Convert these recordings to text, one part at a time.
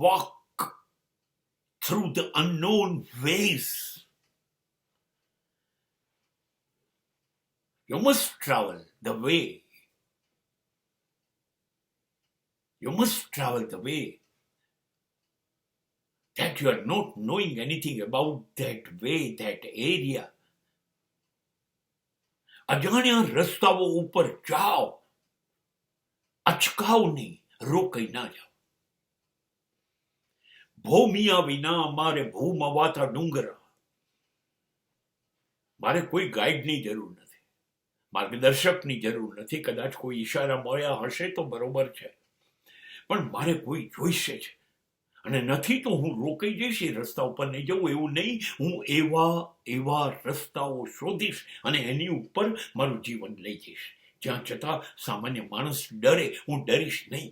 walk through the unknown ways. You must travel the way. You must travel the way that you are not knowing anything about that way, that area. અજાણ્યા રસ્તાઓ ઉપર જાઓ, અચકાવ નહીં, રોકાઈ ના જાઓ. ભૂમિયા વિના મારે ભૂમવાતા ડુંગરા. મારે કોઈ ગાઈડની જરૂર નથી, માર્ગદર્શકની જરૂર નથી. કદાચ કોઈ ઈશારા મળ્યા હશે તો બરોબર છે, પણ મારે કોઈ જોઈશે છે. અને નથી તો હું રોકાઈ જઈશ, એ રસ્તા ઉપર નહીં જવું એવું નહીં. હું એવા રસ્તાઓ શોધીશ અને એની ઉપર મારું જીવન લઈ જઈશ જ્યાં છતાં સામાન્ય માણસ ડરે, હું ડરીશ નહીં.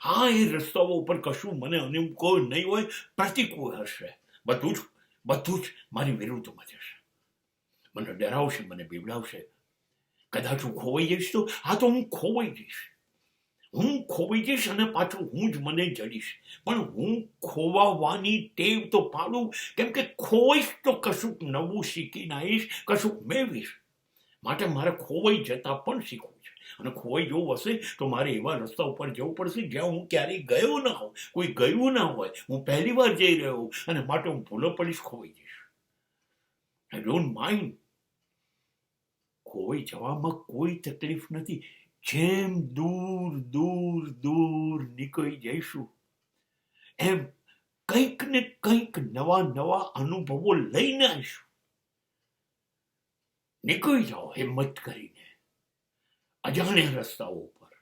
હા, એ રસ્તાઓ ઉપર કશું મને અનુકૂળ નહીં હોય, પ્રતિકૂળ હશે. બધું જ મારી વિરુદ્ધમાં જશે, મને ડરાવશે, મને બીવડાવશે. કદાચ હું ખોવાઈ જઈશ તો હું ખોવાઈ જઈશ. હું ખોવાઈ જઈશ અને પાછું હું જ મને જડીશ. પણ હું ખોવાવાની ટેવ તો પાડું, કેમ કે ખોવાઈશ તો કશુંક નવું શીખીને આવીશ, કશુંક મેળવીશ. માટે મારે ખોવાઈ જતા પણ શીખવું છે. અને ખોવાઈ જવું હશે તો મારે એવા રસ્તા ઉપર જવું પડશે જ્યાં હું ક્યારેય ગયો ના હોઉં, કોઈ ગયું ના હોય. હું પહેલી વાર જઈ રહ્યો અને માટે હું ભૂલો પડીશ, ખોવાઈ જઈશ. I don't mind. ખોવાઈ જવામાં કોઈ તકલીફ નથી. જેમ દૂર નીકળી જઈશું એમ કંઈક ને કંઈક નવા અનુભવો લઈને આવીશું. નીકળી જાઓ હિંમત કરીને અજાણ્યા રસ્તાઓ ઉપર,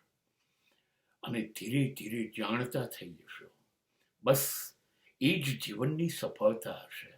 અને ધીરે ધીરે જાણતા થઈ જશો. બસ એ જ જીવનની સફળતા હશે.